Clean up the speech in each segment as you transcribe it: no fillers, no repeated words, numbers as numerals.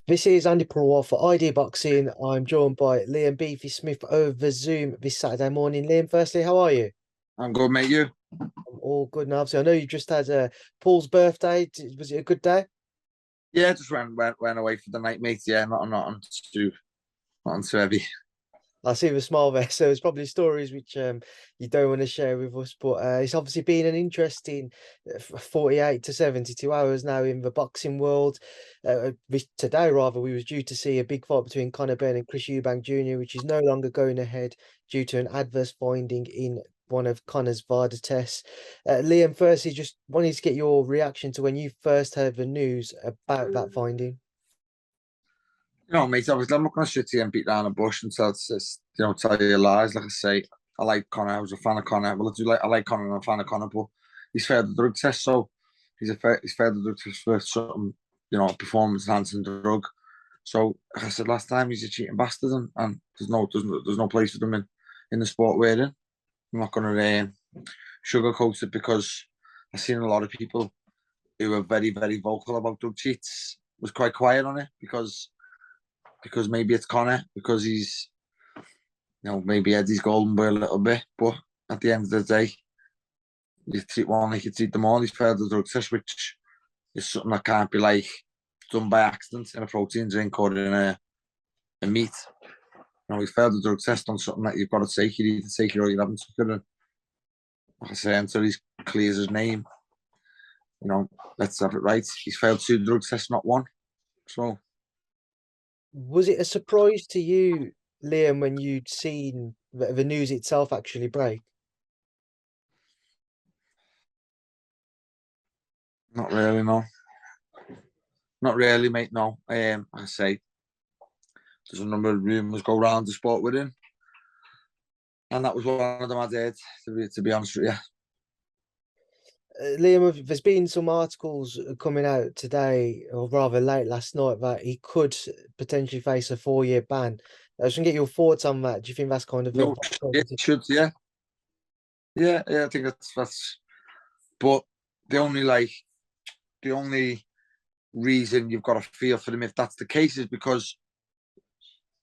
This is Andy Purewal for ID Boxing. I'm joined by Liam Beefy Smith over Zoom this Saturday morning. Liam, firstly, how are you? I'm good, mate. You? I'm all good now. Obviously, I know you just had Paul's birthday. Was it a good day? Yeah, just went away for the night, mate. Yeah, not on too heavy. I see the smile there. So it's probably stories which you don't want to share with us, but it's obviously been an interesting 48 to 72 hours now in the boxing world. Today, rather, we was due to see a big fight between Conor Benn and Eubank Jr, which is no longer going ahead due to an adverse finding in one of Conor's VADA tests. Liam, firstly, just wanted to get your reaction to when you first heard the news about that finding. Mate, obviously I'm not going to sit here and beat around the bush and tell you lies. Like I say, I like Conor. I was a fan of Conor. Well, I like Conor and I'm a fan of Conor, but he's failed the drug test, so he's failed the drug test for something, performance enhancing drug. So like I said last time, he's a cheating bastard, and there's no place for them in the sport we're in. I'm not going to sugarcoat it because I've seen a lot of people who are very, very vocal about drug cheats was quite quiet on it because maybe it's Conor, because he's, maybe Eddie's golden boy a little bit. But at the end of the day, you treat one like you treat them all. He's failed the drug test, which is something that can't be done by accident in a protein drink or in a meat. He's failed the drug test on something that you've got to take. You need to take it or you haven't took it. And like I say, until he clears his name, let's have it right. He's failed 2 drug tests, not 1. So. Was it a surprise to you, Liam, when you'd seen the news itself actually break? Not really, no. Not really, mate, no. I say there's a number of rumours go around the sport with him. And that was one of them I did, to be honest with you. Liam, there's been some articles coming out today, or rather late last night, that he could potentially face a 4-year ban. I just want to get your thoughts on that. Do you think that's kind of No, it should, yeah. Yeah, I think that's. But the only reason you've got to feel for him if that's the case is because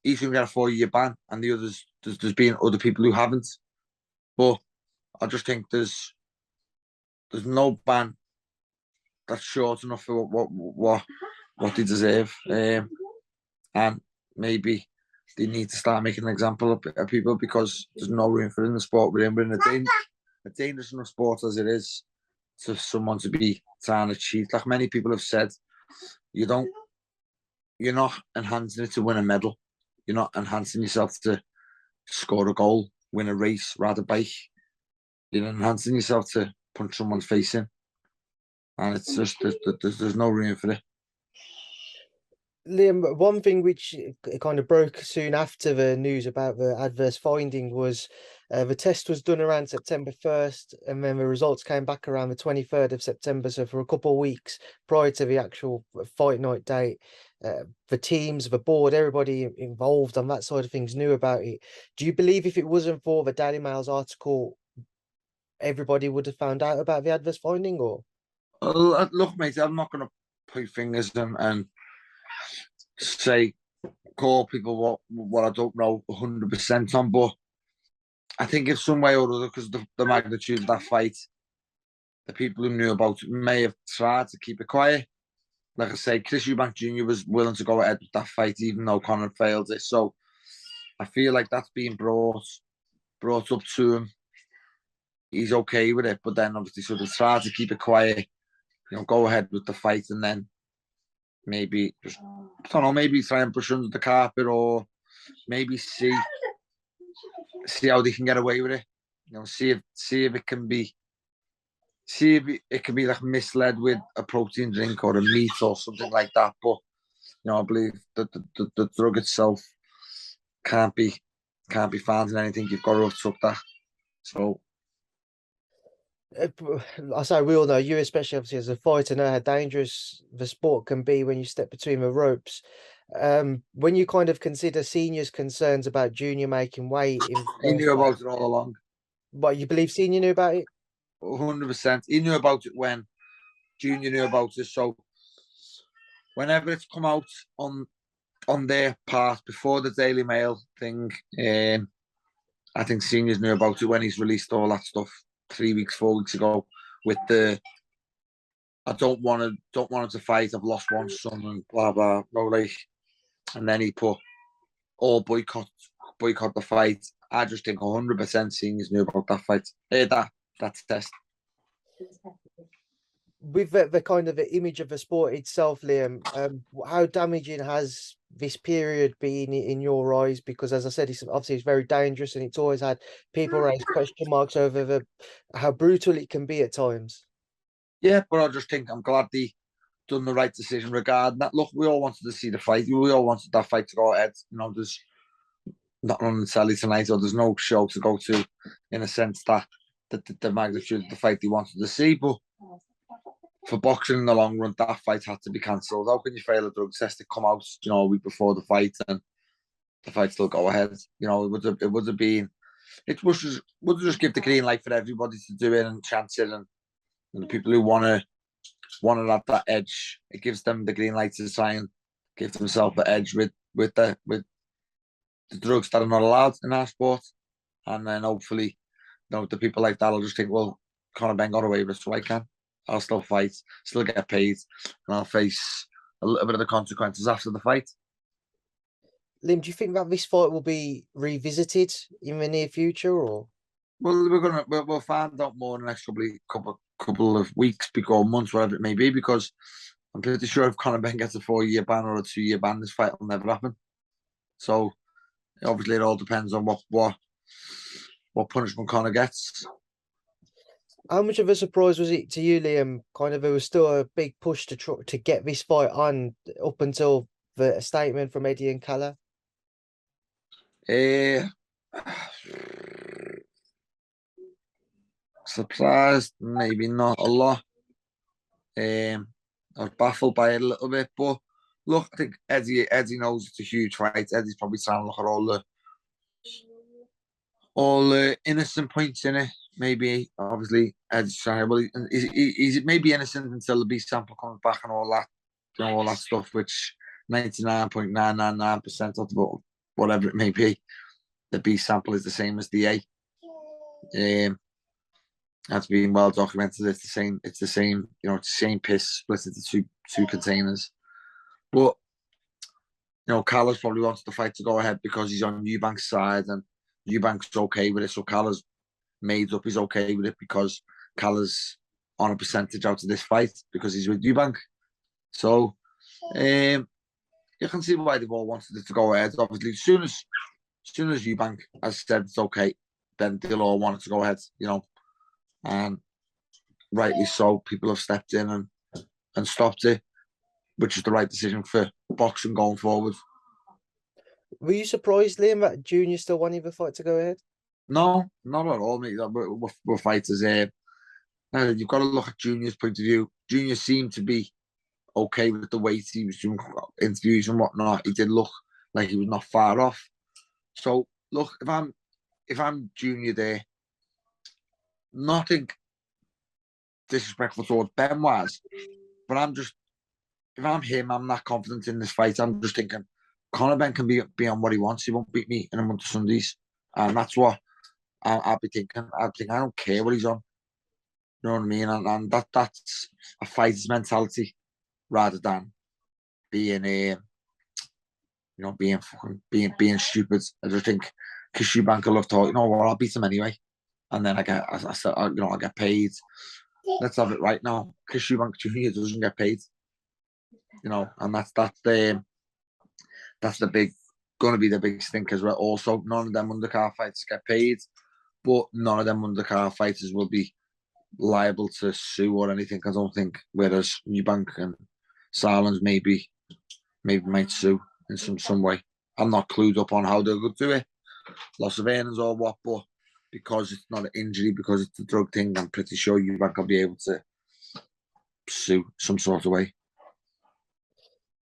he's going to get a 4-year ban, and the others, there's been other people who haven't. But I just think there's no ban that's short enough for what they deserve, and maybe they need to start making an example of people because there's no room for it in the sport we're in. We're in a dangerous enough sport as it is to someone to be trying to cheat. Like many people have said, you're not enhancing it to win a medal. You're not enhancing yourself to score a goal, win a race, ride a bike. You're enhancing yourself to punch someone's face in. And it's just, there's no room for it. Liam, one thing which kind of broke soon after the news about the adverse finding was the test was done around September 1st, and then the results came back around the 23rd of September. So for a couple of weeks prior to the actual fight night date, the teams, the board, everybody involved on that side of things knew about it. Do you believe if it wasn't for the Daily Mail's article, everybody would have found out about the adverse finding? Or look, mate, I'm not going to point fingers and call people what I don't know 100% on, but I think in some way or other, because the magnitude of that fight, the people who knew about it may have tried to keep it quiet. Like I say, Eubank Jr was willing to go ahead with that fight, even though Conor failed it. So I feel like that's being brought up to him. He's okay with it, but then obviously sort of try to keep it quiet. Go ahead with the fight, and then maybe just, I don't know, maybe try and push under the carpet, or maybe see how they can get away with it. See if it can be. See if it can be like misled with a protein drink or a meat or something like that. But I believe that the drug itself can't be found in anything. You've got to have took that. So I say we all know, you especially obviously as a fighter, know how dangerous the sport can be when you step between the ropes. When you kind of consider seniors' concerns about Junior making weight, he knew about it all along. But you believe Senior knew about it? 100%. He knew about it when Junior knew about it. So whenever it's come out on on their part before the Daily Mail thing. I think seniors knew about it when he's released all that stuff 3 weeks, 4 weeks ago. With the I don't want him to fight. I've lost one son and blah blah. No, like, and then he put all boycott the fight. I just think 100% seniors knew about that fight. That test. With the kind of the image of the sport itself, Liam, how damaging has this period been in your eyes? Because as I said, it's very dangerous, and it's always had people raise question marks over how brutal it can be at times. Yeah, but I just think I'm glad they done the right decision regarding that. Look, we all wanted to see the fight. We all wanted that fight to go ahead. There's not running telly tonight, or there's no show to go to, in a sense that the magnitude of the fight they wanted to see. But for boxing in the long run, that fight had to be cancelled. How can you fail a drug test to come out, a week before the fight and the fight still go ahead? It would have been. It would just give the green light for everybody to do it and chance it, and the people who want to have that edge, it gives them the green light to try and give themselves the edge with the drugs that are not allowed in our sport, and then hopefully, the people like that will just think, well, Conor Benn got away with it, so I can. I'll still fight, still get paid, and I'll face a little bit of the consequences after the fight. Liam, do you think that this fight will be revisited in the near future, or? Well, we'll find out more in the next couple of weeks, or months, whatever it may be, because I'm pretty sure if Conor Benn gets a 4-year ban or a 2-year ban, this fight will never happen. So obviously, it all depends on what punishment Conor gets. How much of a surprise was it to you, Liam? Kind of, there was still a big push to get this fight on up until the statement from Eddie and Calla. Surprised, maybe not a lot. I was baffled by it a little bit, but look, I think Eddie knows it's a huge fight. Eddie's probably trying to look at all the innocent points in it. Maybe, obviously, Eddie's trying. Well, he's maybe innocent until the B sample comes back and all that, all that stuff, which 99.999% of the, whatever it may be, the B sample is the same as the A. That's been well documented. It's the same. It's the same. It's the same piss split into two containers. But Calla's probably wants the fight to go ahead because he's on Eubank's side, and Eubank's okay with it. So Calla's made up he's okay with it because Calla's on a percentage out of this fight because he's with Eubank. So you can see why they've all wanted it to go ahead. Obviously, as soon as Eubank has said it's okay, then they'll all want it to go ahead. And rightly so, people have stepped in and stopped it, which is the right decision for boxing going forward. Were you surprised, Liam, that Junior still wanted the fight to go ahead? No, not at all, mate. We're fighters here. You've got to look at Junior's point of view. Junior seemed to be okay with the weight he was doing, interviews and whatnot. He did look like he was not far off. So look, if I'm Junior there, nothing disrespectful towards Ben was, but if I'm him, I'm not confident in this fight. I'm just thinking Conor Benn can be on what he wants. He won't beat me in a month of Sundays, and that's what I'll be thinking. I don't care what he's on. You know what I mean? And that's a fighter's mentality rather than being being stupid. I just think Eubank will have thought, I'll beat him anyway, and then I get paid. Let's have it right now. Eubank Jr. doesn't get paid, and that's the going to be the biggest thing, because we're also none of them undercard fighters get paid, but none of them undercard fighters will be liable to sue or anything. I don't think. Whereas Eubank and Salins maybe might sue in some way. I'm not clued up on how they're going to do it, loss of earnings or what, but because it's not an injury, because it's a drug thing, I'm pretty sure Eubank will be able to sue some sort of way.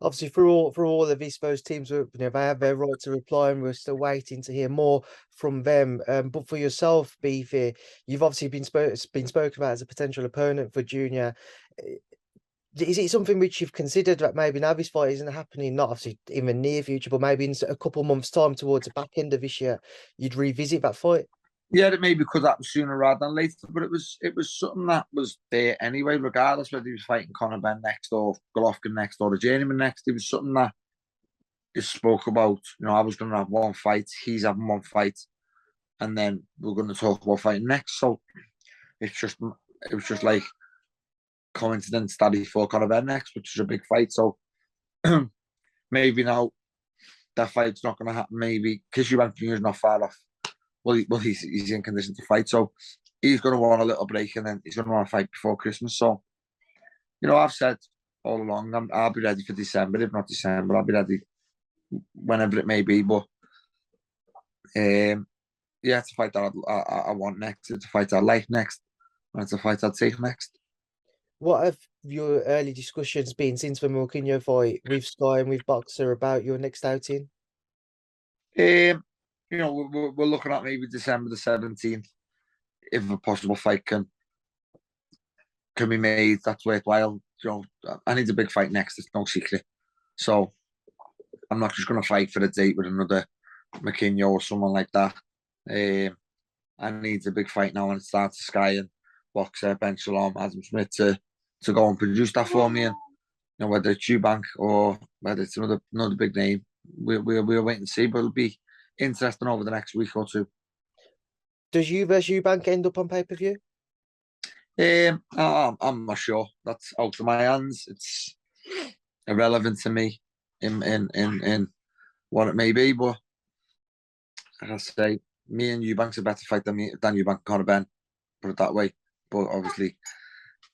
Obviously, for all of those teams, they have their right to reply, and we're still waiting to hear more from them. But for yourself, Beefy, you've obviously been spoken about as a potential opponent for Junior. Is it something which you've considered that maybe now this fight isn't happening, not obviously in the near future, but maybe in a couple of months' time towards the back end of this year, you'd revisit that fight? Yeah, it maybe could happen sooner rather than later, but it was something that was there anyway, regardless whether he was fighting Conor Benn next or Golovkin next or the Journeyman next. It was something that is spoke about. I was going to have one fight, he's having one fight, and then we're going to talk about fighting next. So it was just like coincidence that he fought Conor Benn next, which is a big fight. So maybe now that fight's not going to happen. Maybe because Eubank Jr is not far off. Well, he's in condition to fight, so he's going to want a little break, and then he's going to want to fight before Christmas. So, I've said all along, I'll be ready for December. If not December, I'll be ready whenever it may be. But yeah, it's a fight that I want next. It's a fight I like next, and it's a fight I'd take next. What have your early discussions been since the Mourinho fight with Sky and with Boxer about your next outing? We're looking at maybe December the 17th. If a possible fight can be made, that's worthwhile. I need a big fight next. It's no secret. So I'm not just going to fight for a date with another McKinney or someone like that. I need a big fight now, and it starts Sky and Boxer, Ben Shalom, Adam Smith to go and produce that for me. And whether it's Eubank or whether it's another big name, we'll wait and see. But it'll be interesting over the next week or two. Does you versus Eubank end up on pay-per-view? I'm not sure. That's out of my hands. It's irrelevant to me in what it may be. But like I say, me and Eubank's a better fight than Eubank and Conor Benn. Put it that way. But obviously,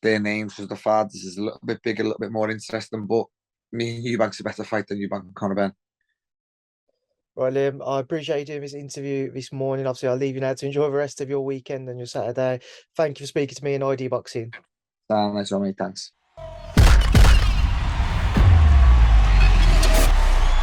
their names because the fathers is a little bit bigger, a little bit more interesting. But me and Eubank's a better fight than Eubank and Conor Benn. Right, Liam, I appreciate you doing this interview this morning. Obviously, I'll leave you now to enjoy the rest of your weekend and your Saturday. Thank you for speaking to me in ID Boxing. Nice one, mate. Thanks.